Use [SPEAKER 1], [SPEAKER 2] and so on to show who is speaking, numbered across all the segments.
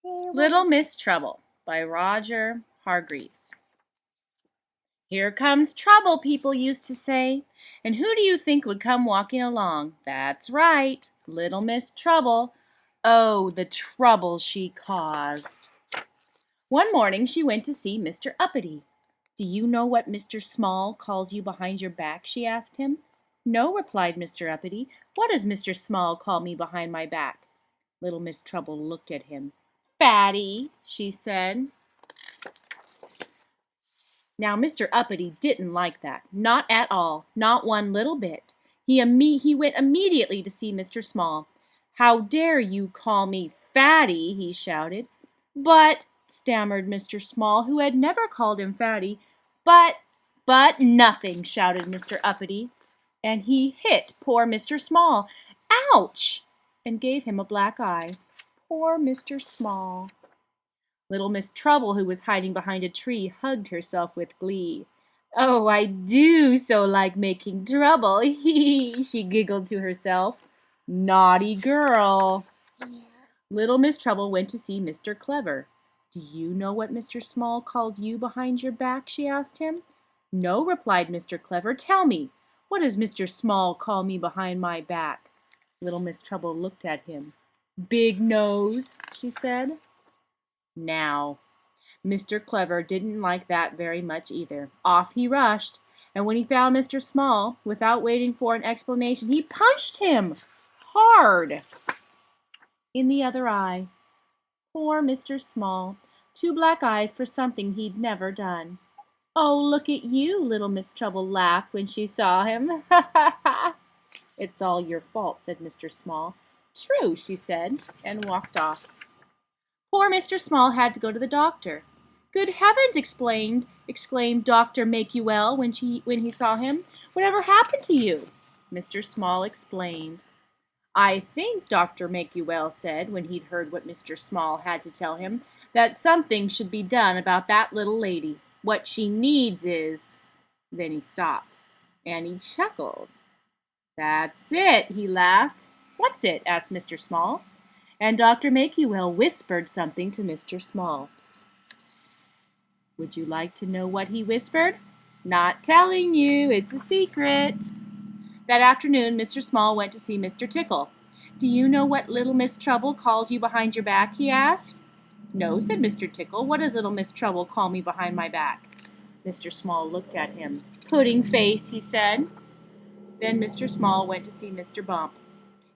[SPEAKER 1] Little Miss Trouble by Roger Hargreaves. Here comes trouble, people used to say. And who do you think would come walking along? That's right, Little Miss Trouble. Oh, the trouble she caused. One morning she went to see Mr. Uppity. Do you know what Mr. Small calls you behind your back? She asked him. No, replied Mr. Uppity. What does Mr. Small call me behind my back? Little Miss Trouble looked at him. Fatty, she said. Now Mr. Uppity didn't like that, not at all, not one little bit. He went immediately to see Mr. Small. How dare you call me Fatty? He shouted. But, stammered Mr. Small, who had never called him Fatty. But nothing, shouted Mr. Uppity. And he hit poor Mr. Small. Ouch! And gave him a black eye. Poor Mr. Small. Little Miss Trouble, who was hiding behind a tree, hugged herself with glee. Oh, I do so like making trouble, hee, she giggled to herself. Naughty girl. Little Miss Trouble went to see Mr. Clever. Do you know what Mr. Small calls you behind your back? She asked him. No, replied Mr. Clever. Tell me, what does Mr. Small call me behind my back? Little Miss Trouble looked at him. Big nose, she said. Now, Mr. Clever didn't like that very much either. Off he rushed, and when he found Mr. Small, without waiting for an explanation, he punched him hard in the other eye. Poor Mr. Small, 2 black eyes for something he'd never done. Oh, look at you, Little Miss Trouble laughed when she saw him. Ha ha ha! It's all your fault, said Mr. Small. True, she said, and walked off. Poor Mr. Small had to go to the doctor. Good heavens, exclaimed Dr. Make-you-well when he saw him. Whatever happened to you? Mr. Small explained. I think, Dr. Make-you-well said, when he'd heard what Mr. Small had to tell him, that something should be done about that little lady. What she needs is... Then he stopped, and he chuckled. That's it, he laughed. What's it? Asked Mr. Small. And Dr. Make-you-well whispered something to Mr. Small. Psst, psst, psst, psst, psst. Would you like to know what he whispered? Not telling you, it's a secret. That afternoon, Mr. Small went to see Mr. Tickle. Do you know what Little Miss Trouble calls you behind your back? He asked. No, said Mr. Tickle. What does Little Miss Trouble call me behind my back? Mr. Small looked at him. Pudding face, he said. Then Mr. Small went to see Mr. Bump.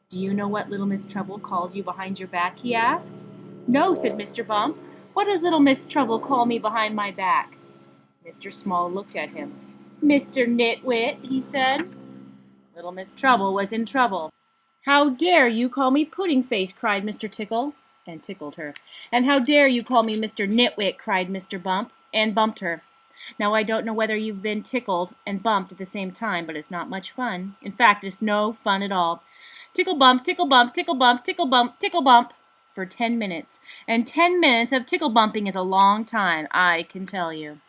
[SPEAKER 1] Do you know what Little Miss Trouble calls you behind your back? He asked. No, said Mr. Bump. What does Little Miss Trouble call me behind my back? Mr. Small looked at him. Mr. Nitwit, he said. Little Miss Trouble was in trouble. How dare you call me Pudding Face? Cried Mr. Tickle, and tickled her. And how dare you call me Mr. Nitwit? Cried Mr. Bump, and bumped her. Now, I don't know whether you've been tickled and bumped at the same time, but it's not much fun. In fact, it's no fun at all. Tickle bump, tickle bump, tickle bump, tickle bump, tickle bump for 10 minutes. And 10 minutes of tickle bumping is a long time, I can tell you.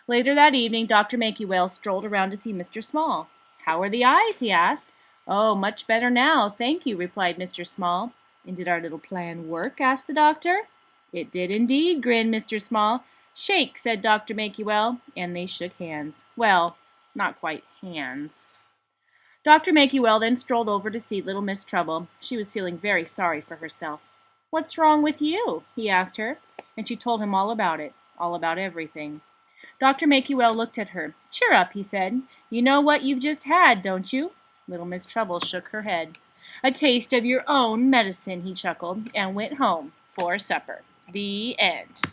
[SPEAKER 1] Later that evening, Dr. Make-you-well strolled around to see Mr. Small. How are the eyes? He asked. Oh, much better now, thank you, replied Mr. Small. And did our little plan work? Asked the doctor. It did indeed, grinned Mr. Small. Shake, said Dr. Make-you-well, and they shook hands. Well, not quite hands. Dr. Make-you-well then strolled over to see Little Miss Trouble. She was feeling very sorry for herself. What's wrong with you? He asked her, and she told him all about it, all about everything. Dr. Make-you-well looked at her. Cheer up, he said. You know what you've just had, don't you? Little Miss Trouble shook her head. A taste of your own medicine, he chuckled, and went home for supper. The end.